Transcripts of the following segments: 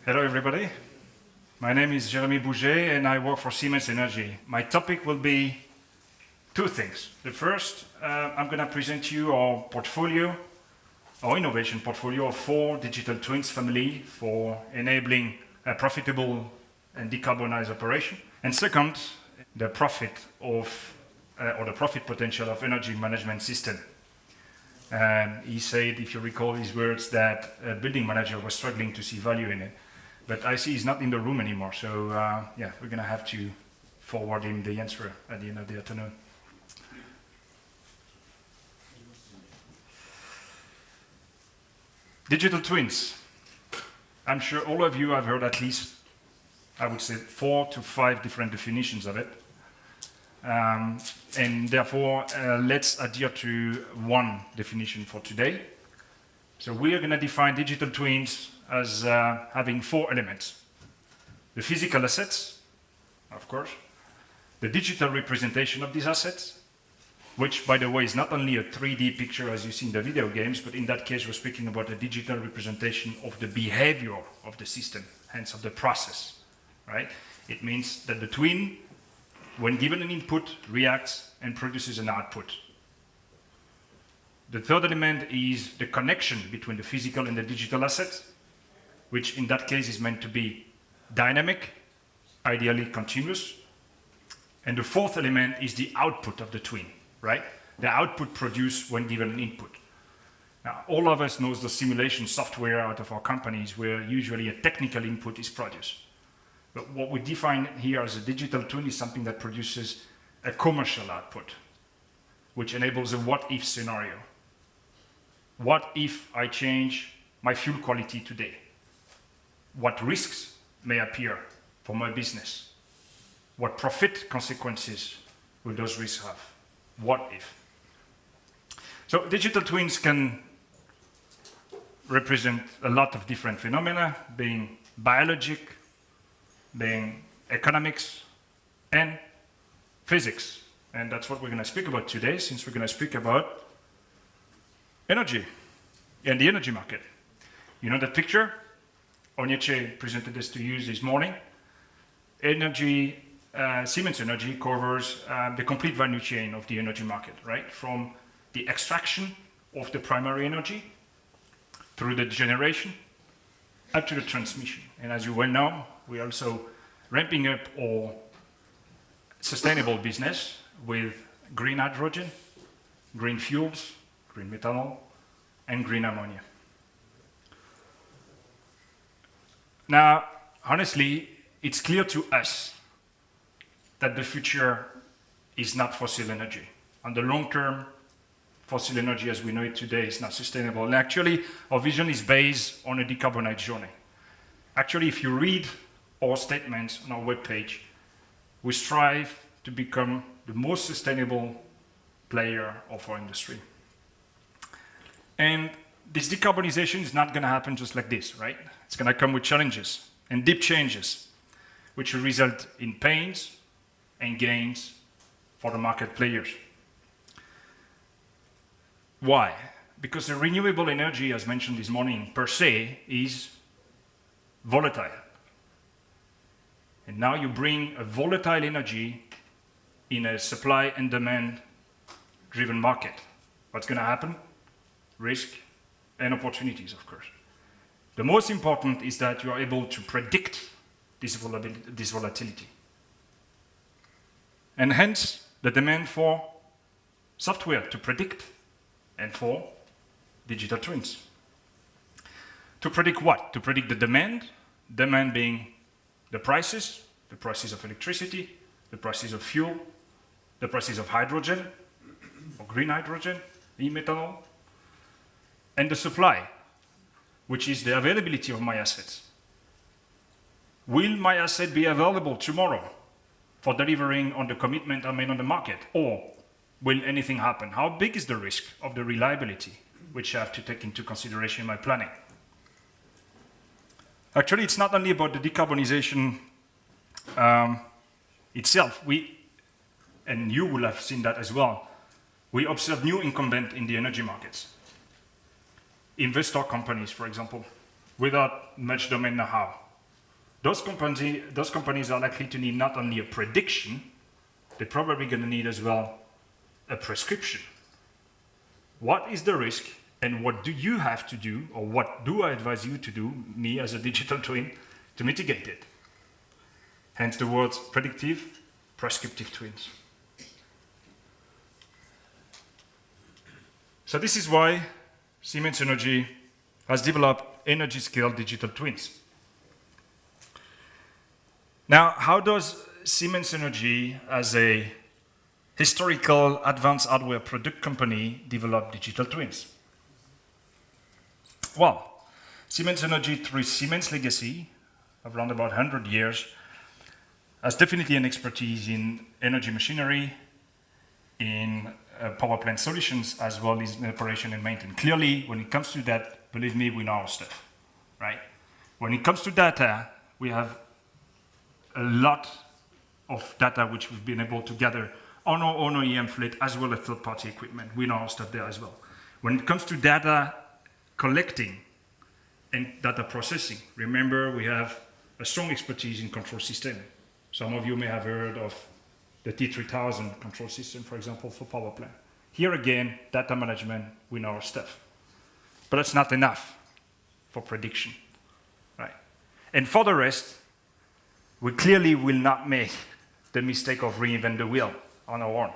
Hello everybody, my name is Jeremie Bouge and I work for Siemens Energy. My topic will be two things. The first, I'm going to present you our portfolio, our innovation portfolio of 4 digital twins family for enabling a profitable and decarbonized operation. And second, the profit of, or the profit potential of energy management system. He said, if you recall his words, that a building manager was struggling to see value in it. But I see he's not in the room anymore, so yeah, we're going to have to forward him the answer at the end of the afternoon. Digital twins. I'm sure all of you have heard at least, I would say, 4 to 5 different definitions of it. And therefore, let's adhere to one definition for today. So we are going to define digital twins as having 4 elements. The physical assets, of course, the digital representation of these assets, which, by the way, is not only a 3D picture as you see in the video games, but in that case, we're speaking about a digital representation of the behavior of the system, hence of the process, right? It means that the twin, when given an input, reacts and produces an output. The third element is the connection between the physical and the digital assets, which in that case is meant to be dynamic, ideally continuous. And the fourth element is the output of the twin, right? The output produced when given an input. Now, all of us knows the simulation software out of our companies where usually a technical input is produced. But what we define here as a digital twin is something that produces a commercial output, which enables a what-if scenario. What if I change my fuel quality today? What risks may appear for my business? What profit consequences will those risks have? What if? So digital twins can represent a lot of different phenomena, being biologic, being economics, and physics. And that's what we're going to speak about today, since we're going to speak about energy and the energy market. You know that picture? Onyeche presented this to you this morning. Energy, Siemens Energy covers the complete value chain of the energy market, right? From the extraction of the primary energy through the generation up to the transmission. And as you well know, we're also ramping up our sustainable business with green hydrogen, green fuels, green methanol, and green ammonia. Now, honestly, it's clear to us that the future is not fossil energy. On the long term, fossil energy as we know it today is not sustainable. And actually, our vision is based on a decarbonized journey. Actually, if you read our statements on our webpage, we strive to become the most sustainable player of our industry. And this decarbonization is not going to happen just like this, right? It's going to come with challenges and deep changes, which will result in pains and gains for the market players. Why? Because the renewable energy, as mentioned this morning, per se, is volatile. And now you bring a volatile energy in a supply and demand driven market. What's going to happen? Risk and opportunities, of course. The most important is that you are able to predict this volatility. And hence, the demand for software to predict and for digital twins. To predict what? To predict the demand being the prices of electricity, the prices of fuel, the prices of hydrogen, or green hydrogen, e-methanol, and the supply, which is the availability of my assets. Will my asset be available tomorrow for delivering on the commitment I made on the market? Or will anything happen? How big is the risk of the reliability, which I have to take into consideration in my planning? Actually, it's not only about the decarbonization itself. And you will have seen that as well. We observe new incumbents in the energy markets. Investor companies, for example, without much domain know-how, those companies are likely to need not only a prediction, they're probably going to need as well a prescription. What is the risk, and what do you have to do, or what do I advise you to do, me as a digital twin, to mitigate it? Hence the words predictive, prescriptive twins. So this is why Siemens Energy has developed energy-scale digital twins. Now, how does Siemens Energy, as a historical advanced hardware product company, develop digital twins? Well, Siemens Energy, through Siemens legacy of around about 100 years, has definitely an expertise in energy machinery, in power plant solutions, as well as in operation and maintenance. Clearly, when it comes to that, believe me, we know our stuff, right? When it comes to data, we have a lot of data which we've been able to gather on our own OEM fleet, as well as third-party equipment. We know our stuff there as well. When it comes to data collecting and data processing, remember we have a strong expertise in control system. Some of you may have heard of the T3000 control system, for example, for power plant. Here again, data management, we know our stuff. But that's not enough for prediction, right? And for the rest, we clearly will not make the mistake of reinvent the wheel on our own.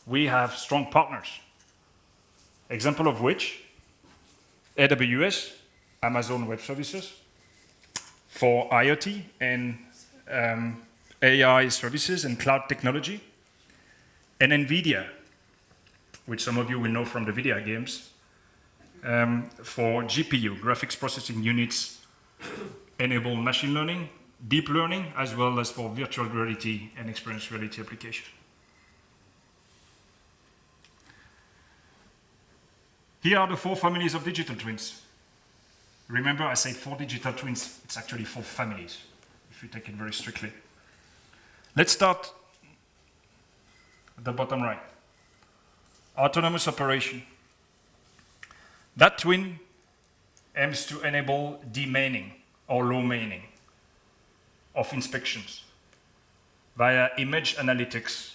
We have strong partners. Example of which, AWS, Amazon Web Services, for IoT and AI services and cloud technology, and NVIDIA, which some of you will know from the video games, for GPU, graphics processing units, enable machine learning, deep learning, as well as for virtual reality and experience reality application. Here are the 4 families of digital twins. Remember, I said 4 digital twins. It's actually 4 families, if you take it very strictly. Let's start at the bottom right. Autonomous operation. That twin aims to enable demaining or low maining of inspections via image analytics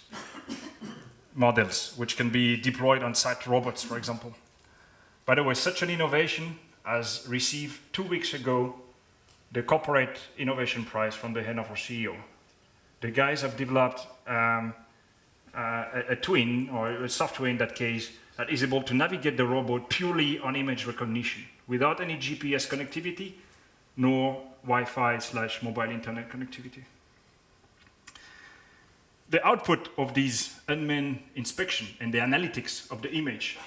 models, which can be deployed on site robots, for example. By the way, such an innovation has received 2 weeks ago the Corporate Innovation Prize from the hand of our CEO. The guys have developed a twin, or a software in that case, that is able to navigate the robot purely on image recognition, without any GPS connectivity, nor Wi-Fi/mobile internet connectivity. The output of these unmanned inspection and the analytics of the image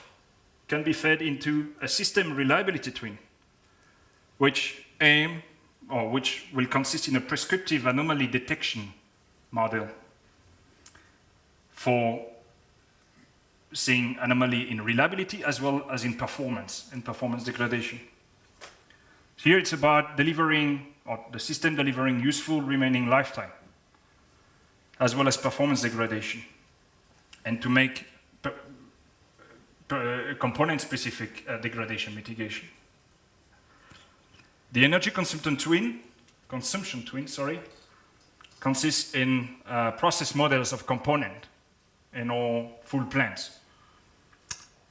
can be fed into a system reliability twin, which will consist in a prescriptive anomaly detection model for seeing anomaly in reliability as well as in performance and performance degradation. Here it's about delivering, or the system delivering, useful remaining lifetime, as well as performance degradation, and to make component-specific degradation mitigation. The energy consumption twin, consists in process models of component in all full plants.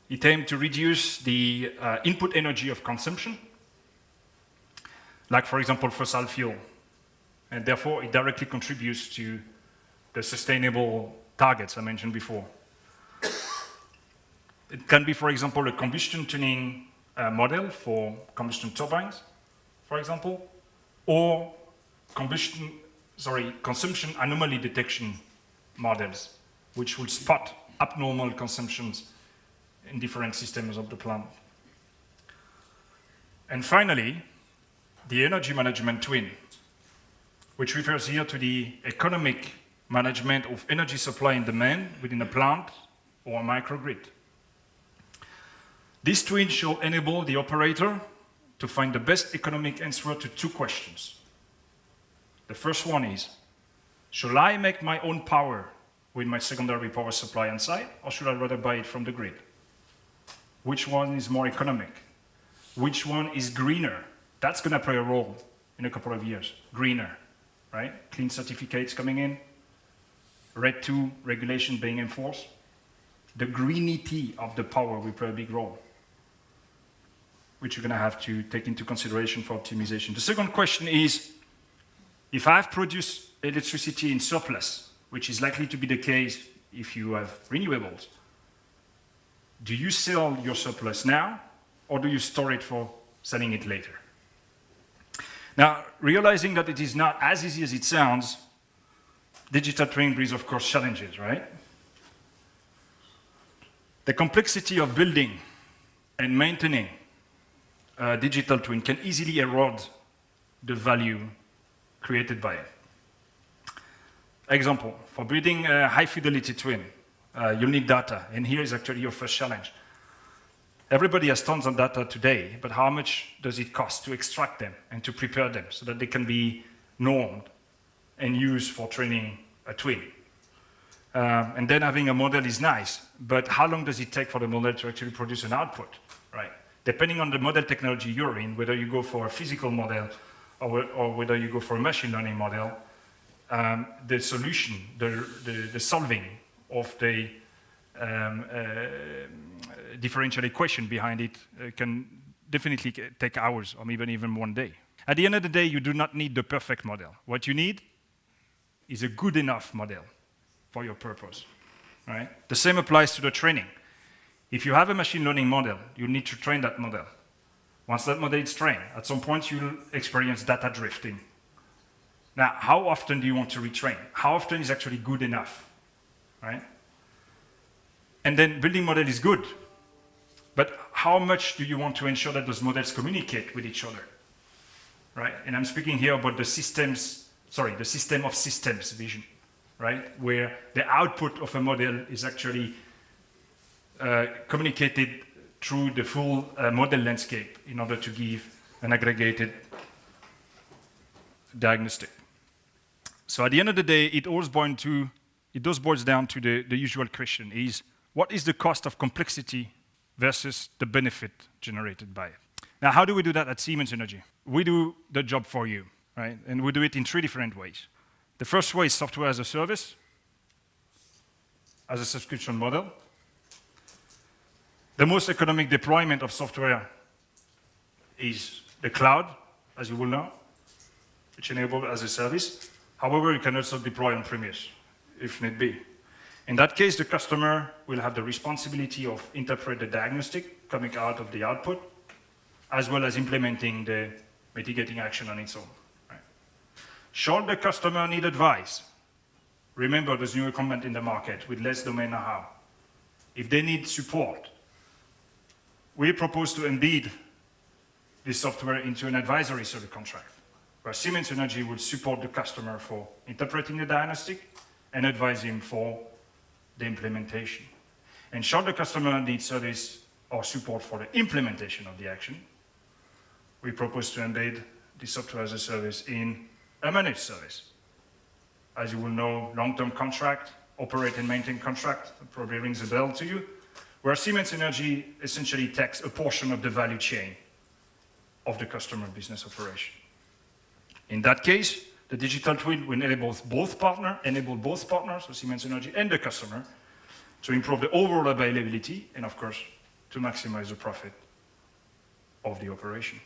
It aims to reduce the input energy of consumption, like, for example, fossil fuel, and therefore it directly contributes to the sustainable targets I mentioned before. It can be, for example, a combustion tuning model for combustion turbines, for example, or consumption anomaly detection models, which will spot abnormal consumptions in different systems of the plant. And finally, the energy management twin, which refers here to the economic management of energy supply and demand within a plant or a microgrid. This twin shall enable the operator to find the best economic answer to 2 questions. The first one is, shall I make my own power with my secondary power supply on site, or should I rather buy it from the grid? Which one is more economic? Which one is greener? That's going to play a role in a couple of years. Greener, right? Clean certificates coming in, RED II regulation being enforced. The greenity of the power will probably grow, which you're going to have to take into consideration for optimization. The second question is, if I've produced electricity in surplus, which is likely to be the case if you have renewables, do you sell your surplus now, or do you store it for selling it later? Now, realizing that it is not as easy as it sounds, digital twin brings, of course, challenges, right? The complexity of building and maintaining a digital twin can easily erode the value created by it. Example, for building a high-fidelity twin, you'll need data, and here is actually your first challenge. Everybody has tons of data today, but how much does it cost to extract them and to prepare them so that they can be normed and used for training a twin? And then having a model is nice, but how long does it take for the model to actually produce an output, right? Depending on the model technology you're in, whether you go for a physical model or whether you go for a machine learning model, the solution, the solving of the differential equation behind it can definitely take hours or even one day. At the end of the day, you do not need the perfect model. What you need is a good enough model for your purpose, right? The same applies to the training. If you have a machine learning model, you need to train that model. Once that model is trained, at some point you'll experience data drifting. Now, how often do you want to retrain? How often is actually good enough, right? And then building model is good, but how much do you want to ensure that those models communicate with each other, right? And I'm speaking here about the system of systems vision, right? Where the output of a model is actually communicated through the full model landscape in order to give an aggregated diagnostic. So at the end of the day, it does boils down to the usual question is, what is the cost of complexity versus the benefit generated by it? Now, how do we do that at Siemens Energy? We do the job for you, right? And we do it in 3 different ways. The first way is software as a service, as a subscription model. The most economic deployment of software is the cloud, as you will know, which enabled as a service. However, you can also deploy on-premise, if need be. In that case, the customer will have the responsibility of interpreting the diagnostic coming out of the output, as well as implementing the mitigating action on its own. Right? Should the customer need advice? Remember, there's new incumbent in the market with less domain know-how. If they need support, we propose to embed this software into an advisory service contract, where Siemens Energy will support the customer for interpreting the diagnostic and advise him for the implementation. And should the customer need service or support for the implementation of the action, we propose to embed the software as a service in a managed service. As you will know, long-term contract, operate and maintain contract, probably rings a bell to you, where Siemens Energy essentially takes a portion of the value chain of the customer business operation. In that case, the digital twin will enable both partners, so Siemens Energy and the customer, to improve the overall availability and, of course, to maximize the profit of the operation.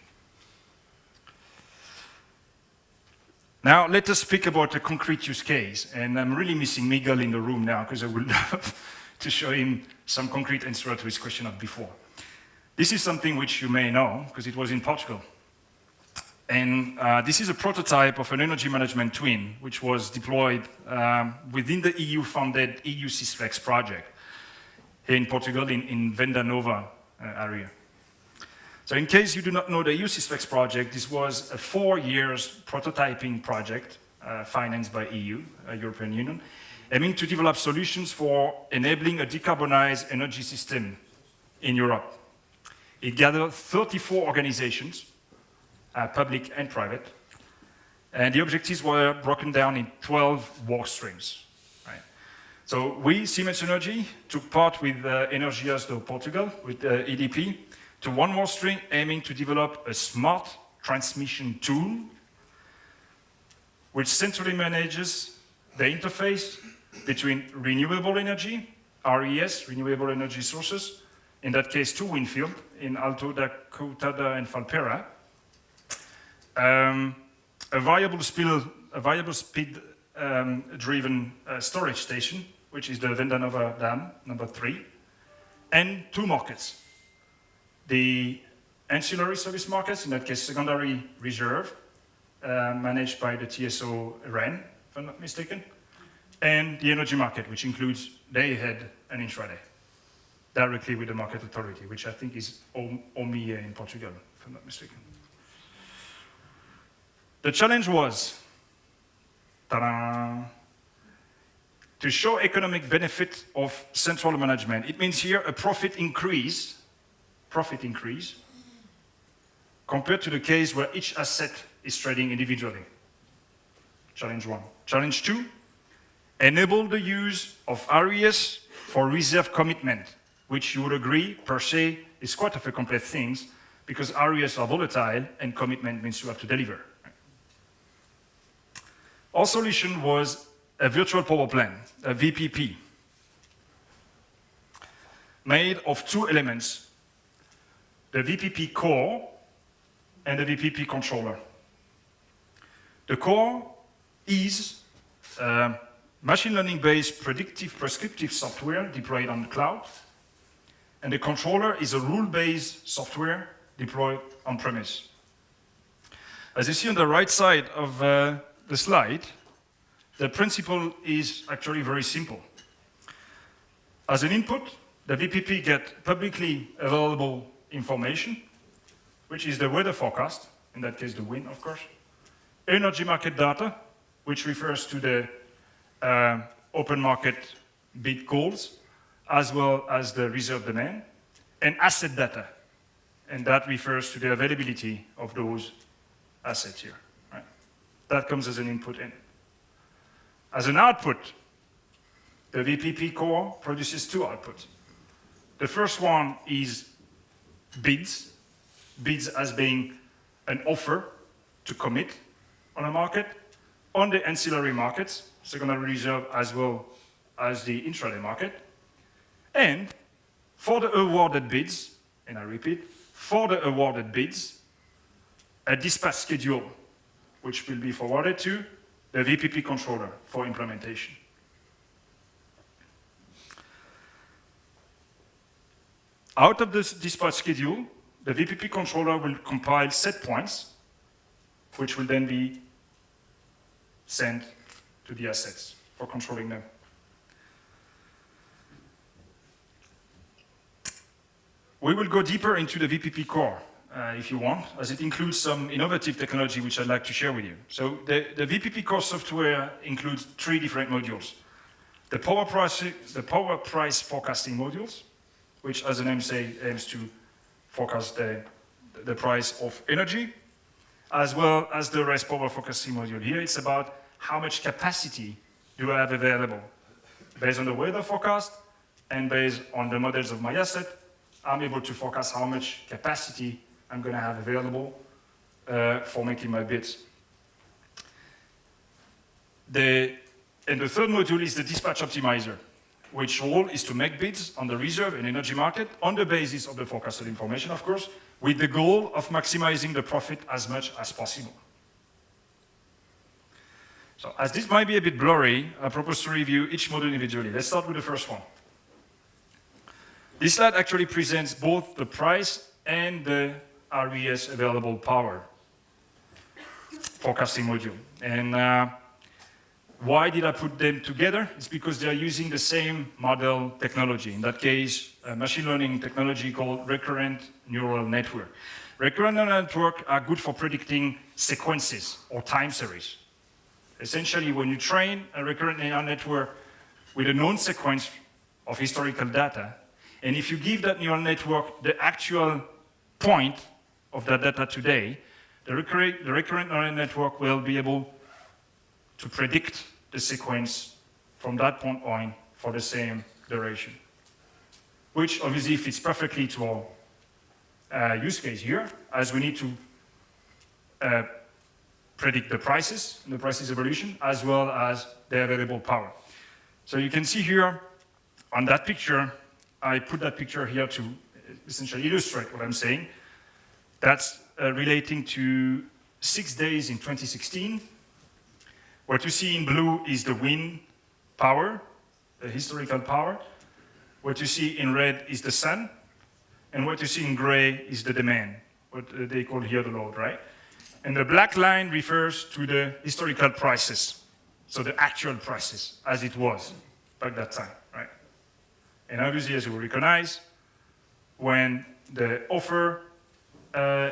Now, let us speak about a concrete use case, and I'm really missing Miguel in the room now because I would love to show him some concrete answer to his question of before. This is something which you may know because it was in Portugal. And this is a prototype of an energy management twin, which was deployed within the EU-funded EU Sysflex project here in Portugal, in Venda Nova area. So in case you do not know the EU Sysflex project, this was a 4 years prototyping project financed by EU, European Union, aiming to develop solutions for enabling a decarbonized energy system in Europe. It gathered 34 organizations, public and private, and the objectives were broken down in 12 work streams. Right? So we, Siemens Energy, took part with Energias do Portugal, with EDP, to one work stream aiming to develop a smart transmission tool which centrally manages the interface between renewable energy, RES, renewable energy sources, in that case 2 wind fields in Alto da Coutada and Falpera, a variable speed-driven storage station, which is the Vendanova Dam, number 3, and 2 markets. The ancillary service markets, in that case secondary reserve, managed by the TSO REN, if I'm not mistaken, and the energy market, which includes day-ahead and intraday, directly with the market authority, which I think is OMIE in Portugal, if I'm not mistaken. The challenge was, ta-da, to show economic benefit of central management. It means here a profit increase, compared to the case where each asset is trading individually. Challenge 1. Challenge 2, enable the use of RES for reserve commitment, which you would agree, per se, is quite of a complex thing, because RES are volatile and commitment means you have to deliver. Our solution was a virtual power plant, a VPP, made of 2 elements, the VPP core and the VPP controller. The core is machine learning-based predictive prescriptive software deployed on the cloud, and the controller is a rule-based software deployed on-premise. As you see on the right side of the slide, the principle is actually very simple. As an input, the VPP gets publicly available information, which is the weather forecast, in that case the wind, of course, energy market data, which refers to the open market bid calls, as well as the reserve demand, and asset data, and that refers to the availability of those assets here. Right? That comes as an input in. As an output, the VPP core produces 2 outputs. The first one is bids as being an offer to commit on a market, on the ancillary markets, secondary reserve as well as the intraday market, and for the awarded bids, and I repeat, for the awarded bids, a dispatch schedule, which will be forwarded to the VPP controller for implementation. Out of this dispatch schedule, the VPP controller will compile set points, which will then be sent to the assets for controlling them. We will go deeper into the VPP core, if you want, as it includes some innovative technology which I'd like to share with you. So the VPP core software includes 3 different modules. The power price forecasting modules, which, as the name says, aims to forecast the price of energy, as well as the RES power forecasting module. Here it's about how much capacity do I have available. Based on the weather forecast and based on the models of my asset, I'm able to forecast how much capacity I'm going to have available for making my bids. And the third module is the dispatch optimizer, which role is to make bids on the reserve and energy market on the basis of the forecasted information, of course, with the goal of maximizing the profit as much as possible. So as this might be a bit blurry, I propose to review each module individually. Let's start with the first one. This slide actually presents both the price and the RES available power forecasting module. And why did I put them together? It's because they are using the same model technology. In that case, a machine learning technology called recurrent neural network. Recurrent neural networks are good for predicting sequences or time series. Essentially, when you train a recurrent neural network with a known sequence of historical data, and if you give that neural network the actual point of that data today, the recurrent neural network will be able to predict the sequence from that point on for the same duration, which obviously fits perfectly to our use case here, as we need to predict the prices and the prices evolution, as well as the available power. So you can see here on that picture, I put that picture here to essentially illustrate what I'm saying. That's relating to 6 days in 2016. What you see in blue is the wind power, the historical power. What you see in red is the sun. And what you see in gray is the demand, what they call here the load, right? And the black line refers to the historical prices, so the actual prices as it was back that time, right? And obviously, as you will recognize, when the offer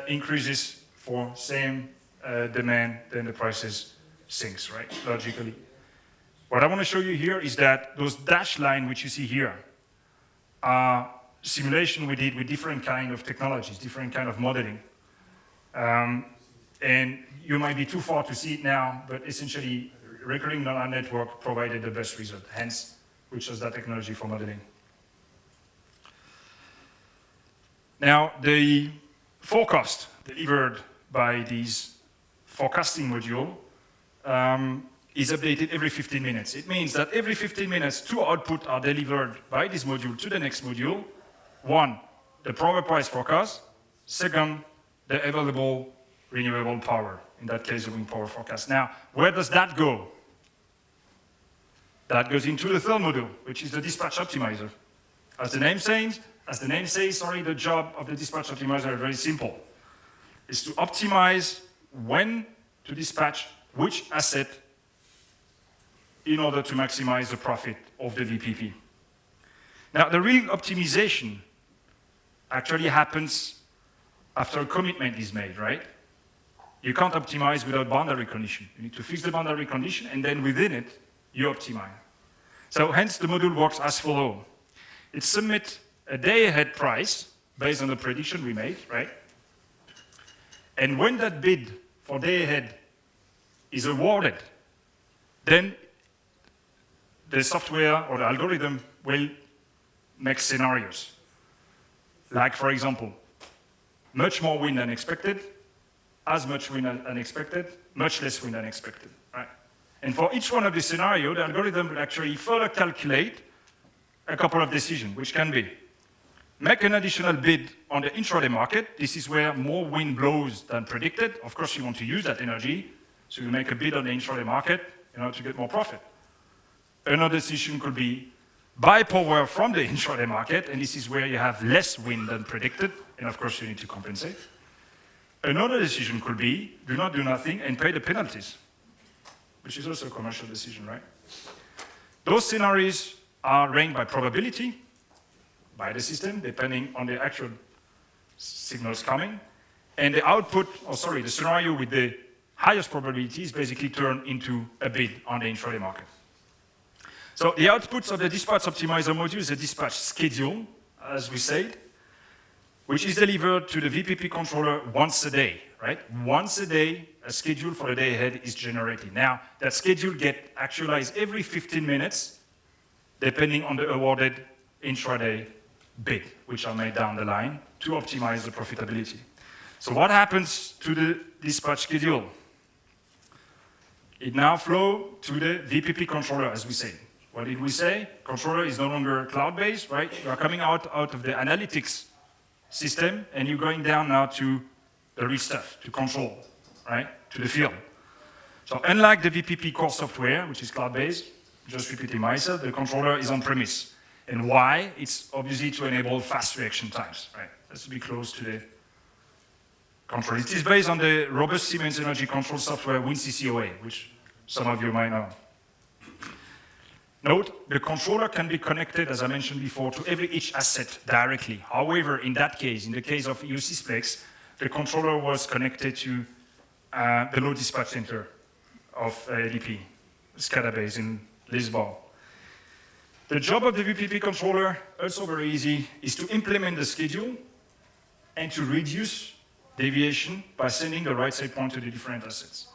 increases for same demand, then the prices sinks, right, logically. What I want to show you here is that those dashed lines which you see here are simulation we did with different kind of technologies, different kind of modeling. And you might be too far to see it now, but essentially recurring neural network provided the best result, hence we chose that technology for modeling. Now, the forecast delivered by this forecasting module is updated every 15 minutes. It means that every 15 minutes, 2 outputs are delivered by this module to the next module. 1, the power price forecast. 2, the available renewable power, in that case, the wind power forecast. Now, where does that go? That goes into the third module, which is the dispatch optimizer. As the name says, the job of the dispatch optimizer is very simple. It's to optimize when to dispatch which asset in order to maximize the profit of the VPP. Now, the real optimization actually happens after a commitment is made, right? You can't optimize without boundary condition. You need to fix the boundary condition, and then within it, you optimize. So hence, the module works as follows. It submits a day-ahead price based on the prediction we made, right? And when that bid for day-ahead is awarded, then the software or the algorithm will make scenarios. Like, for example, much more wind than expected, as much wind than expected, much less wind than expected, right? And for each one of the scenarios, the algorithm will actually further calculate a couple of decisions, which can be make an additional bid on the intraday market. This is where more wind blows than predicted. Of course, you want to use that energy, so you make a bid on the intraday market in order to get more profit. Another decision could be buy power from the intraday market, and this is where you have less wind than predicted, and of course you need to compensate. Another decision could be do not do nothing and pay the penalties, which is also a commercial decision, right? Those scenarios are ranked by probability, by the system, depending on the actual signals coming, and the output, the scenario with the highest probability is basically turned into a bid on the intraday market. So the outputs of the dispatch optimizer module is a dispatch schedule, as we said, which is delivered to the VPP controller once a day, right? Once a day, a schedule for the day ahead is generated. Now, that schedule gets actualized every 15 minutes, depending on the awarded intraday bid, which are made down the line to optimize the profitability. So what happens to the dispatch schedule? It now flows to the VPP controller, as we said. What did we say? Controller is no longer cloud-based, right? You are coming out of the analytics system, and you're going down now to the real stuff, to control, right? To the field. So unlike the VPP core software, which is cloud-based, just repeating myself, the controller is on-premise. And why? It's obviously to enable fast reaction times, right? That's to be close to the control. It is based on the robust Siemens energy control software WinCCOA, which some of you might know. Note, the controller can be connected, as I mentioned before, to each asset directly. However, in that case, in the case of UCSplex, the controller was connected to the load dispatch center of ADP, SCADA base in Lisbon. The job of the VPP controller, also very easy, is to implement the schedule and to reduce deviation by sending the right set point to the different assets.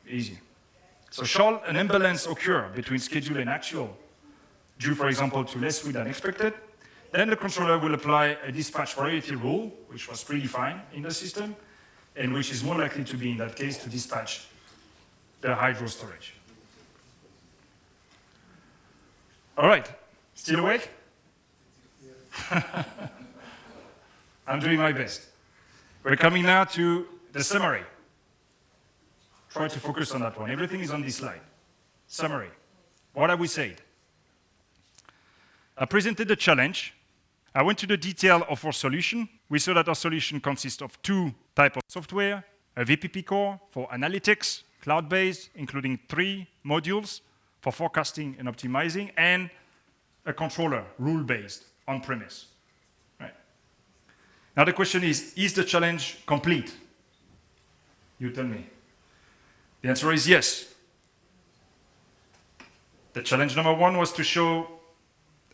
Easy. So shall an imbalance occur between schedule and actual, due, for example, to less wind than expected, then the controller will apply a dispatch variety rule, which was predefined in the system, and which is more likely to be, in that case, to dispatch the hydro storage. All right, still awake? I'm doing my best. We're coming now to the summary. Try to focus on that one. Everything is on this slide. Summary. What have we said? I presented the challenge. I went to the detail of our solution. We saw that our solution consists of two types of software, a VPP core for analytics, cloud-based, including 3 modules for forecasting and optimizing, and a controller, rule-based, on-premise. Right. Now the question is the challenge complete? You tell me. The answer is yes. The challenge number 1 was to show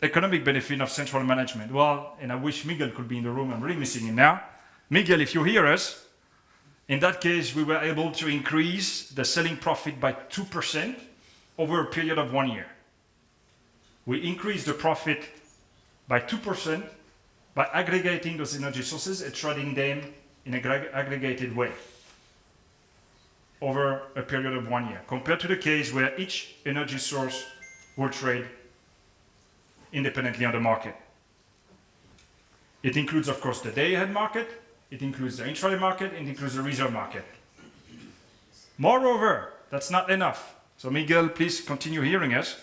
economic benefit of central management. Well, and I wish Miguel could be in the room. I'm really missing him now. Miguel, if you hear us, in that case, we were able to increase the selling profit by 2% over a period of 1 year. We increased the profit by 2% by aggregating those energy sources and trading them in an aggregated way over a period of 1 year, compared to the case where each energy source will trade independently on the market. It includes, of course, the day-ahead market, it includes the intraday market, it includes the reserve market. Moreover, that's not enough. So Miguel, please continue hearing us.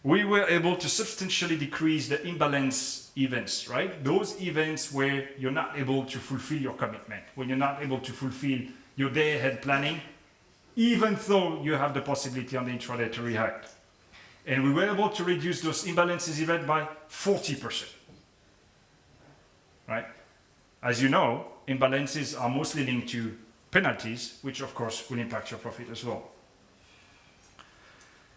We were able to substantially decrease the imbalance events, right? Those events where you're not able to fulfill your commitment, when you're not able to fulfill your day-ahead planning, even though you have the possibility on the intraday to react. And we were able to reduce those imbalances event by 40%, right? As you know, imbalances are mostly linked to penalties, which of course will impact your profit as well.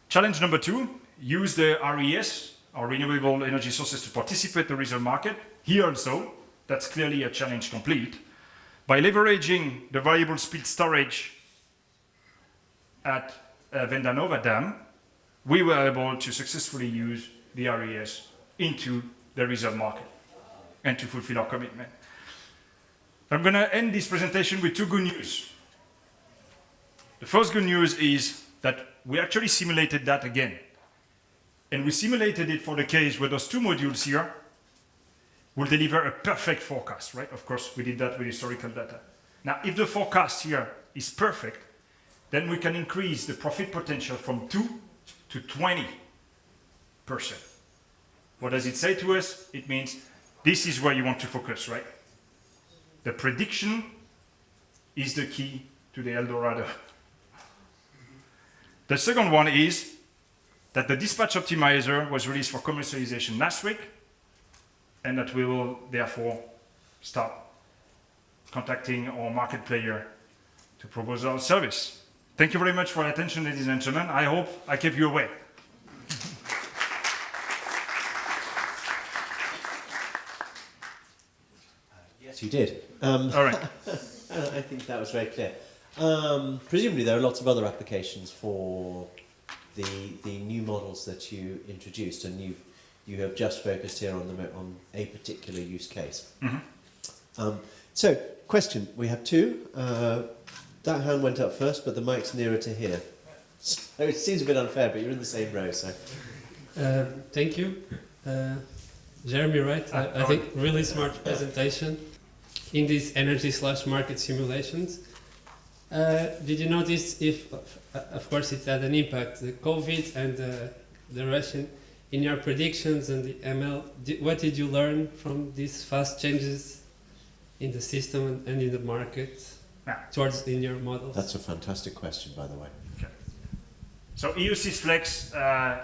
Challenge number 2, use the RES, or renewable energy sources, to participate in the reserve market. Here also, that's clearly a challenge complete. By leveraging the variable speed storage at Vendanova Dam, we were able to successfully use the RES into the reserve market and to fulfill our commitment. I'm going to end this presentation with 2 good news. The first good news is that we actually simulated that again. And we simulated it for the case where those 2 modules here will deliver a perfect forecast, right? Of course, we did that with historical data. Now, if the forecast here is perfect, then we can increase the profit potential from 2 to 20%. What does it say to us? It means this is where you want to focus, right? The prediction is the key to the Eldorado. The second one is that the dispatch optimizer was released for commercialization last week, and that we will therefore start contacting our market player to propose our service. Thank you very much for your attention, ladies and gentlemen. I hope I kept you awake. Yes, you did. All right. I think that was very clear. Presumably there are lots of other applications for the new models that you introduced, and you have just focused here on a particular use case. Mm-hmm. So, question, we have 2. That hand went up first, but the mic's nearer to here. So it seems a bit unfair, but you're in the same row, so. Thank you. Jeremie, right? I think really smart presentation in these energy/market simulations. Did you notice if, of course, it had an impact, the COVID and the Russian, in your predictions and the ML? What did you learn from these fast changes in the system and in the market towards in your models? That's a fantastic question, by the way. Okay. So EU Flex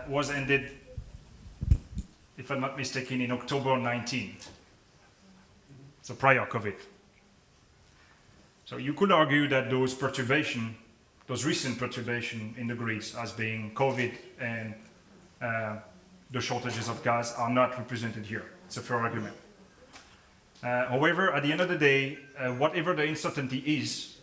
was ended, if I'm not mistaken, in October 19. So prior COVID. So you could argue that those recent perturbations in the grids as being COVID and the shortages of gas are not represented here. It's a fair argument. However, at the end of the day, whatever the uncertainty is,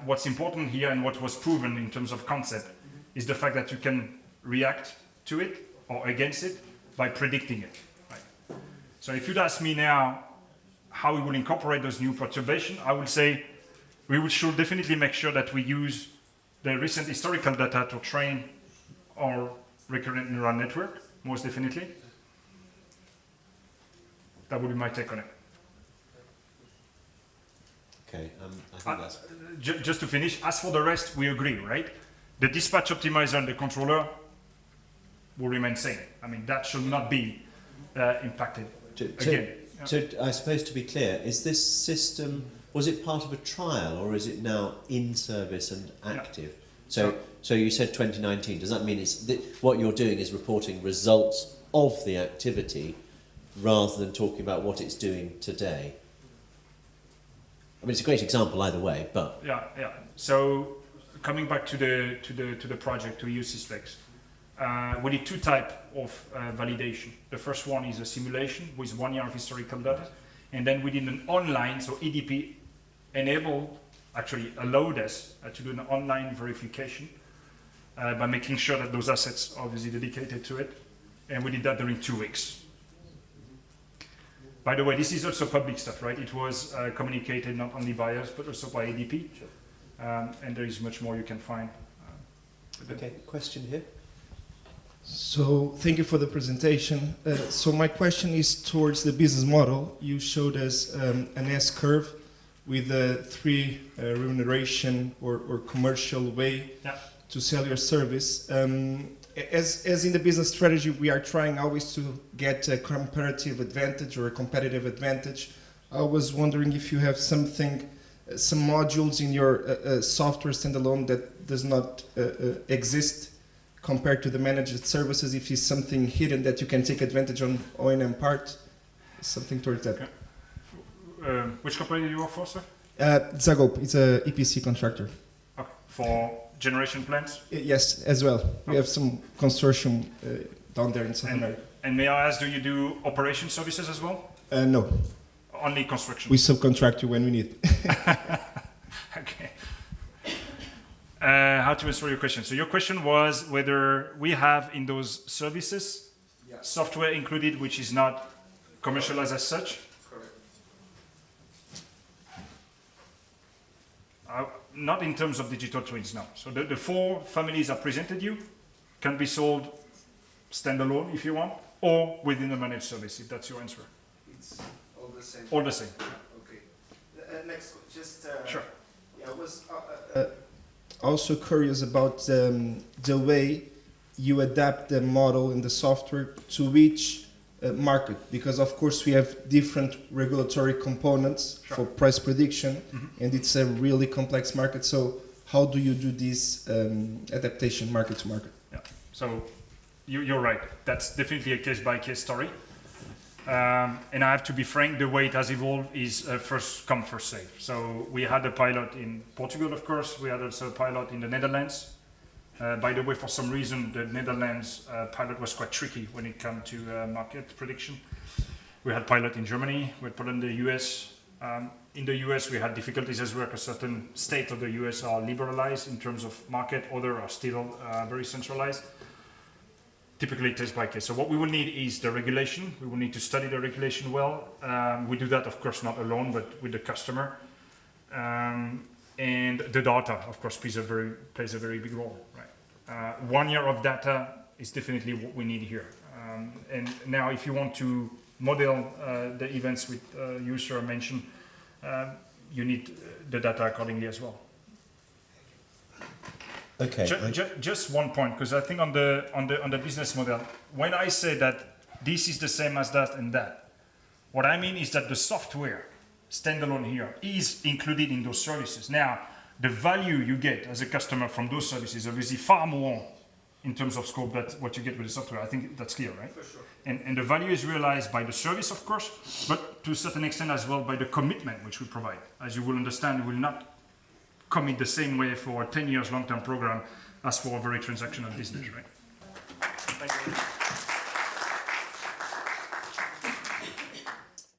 what's important here and what was proven in terms of concept is the fact that you can react to it or against it by predicting it. Right? So if you'd ask me now, how we will incorporate those new perturbations, I would say should definitely make sure that we use the recent historical data to train our recurrent neural network, most definitely. That would be my take on it. Okay, I think that's... Just to finish, as for the rest, we agree, right? The dispatch optimizer and the controller will remain same. I mean, that should not be impacted again. So I suppose to be clear, is this system, was it part of a trial or is it now in service and active? Yeah. So you said 2019, does that mean what you're doing is reporting results of the activity rather than talking about what it's doing today? I mean, it's a great example either way, but... Yeah. So coming back to the project, to use Sysflex, we did two types of validation. The first one is a simulation with 1 year of historical data. And then we did an online, so EDP allowed us to do an online verification by making sure that those assets are obviously dedicated to it. And we did that during 2 weeks. By the way, this is also public stuff, right? It was communicated not only by us, but also by EDP. And there is much more you can find. Okay, question here. So thank you for the presentation. So my question is towards the business model. You showed us an S-curve with a 3 remuneration or commercial way to sell your service. As in the business strategy, we are trying always to get a comparative advantage or a competitive advantage. I was wondering if you have some modules in your software standalone that does not exist compared to the managed services, if it's something hidden that you can take advantage on O&M part, something towards that. Okay. Which company do you work for, sir? Zagop, it's a EPC contractor. Okay. For generation plants? Yes, as well. We have some consortium down there in South America. And may I ask, do you do operation services as well? No. Only construction? We subcontract you when we need. Okay. How to answer your question? So your question was whether we have in those services software included which is not commercialized as such? Correct. Not in terms of digital twins, no. So the 4 families I presented you can be sold standalone if you want, or within a managed service, if that's your answer. It's all the same. All the same. Okay. Next, just sure. I was Also curious about the way you adapt the model in the software to each market, because of course we have different regulatory components for price prediction, and it's a really complex market. So how do you do this adaptation market to market? Yeah, so you're right. That's definitely a case-by-case story. And I have to be frank, the way it has evolved is first come, first serve. So we had a pilot in Portugal, of course. We had also a pilot in the Netherlands. By the way, for some reason, the Netherlands pilot was quite tricky when it came to market prediction. We had pilot in Germany, we had pilot in the US. In the US, we had difficulties as well because certain states of the US are liberalized in terms of market, others are still very centralized. Typically case by case. So what we will need is the regulation. We will need to study the regulation well. We do that, of course, not alone, but with the customer. And the data, of course, plays a very big role. Right? 1 year of data is definitely what we need here. And now, if you want to model the events with user mentioned, you need the data accordingly as well. Okay. Just one point, because I think on the business model, when I say that this is the same as that and that, what I mean is that the software standalone here is included in those services. Now, the value you get as a customer from those services is obviously far more in terms of scope than what you get with the software. I think that's clear, right? For sure. And the value is realized by the service, of course, but to a certain extent as well by the commitment which we provide. As you will understand, we will not commit the same way for a 10 years long-term program as for a very transactional business, right? Thank you.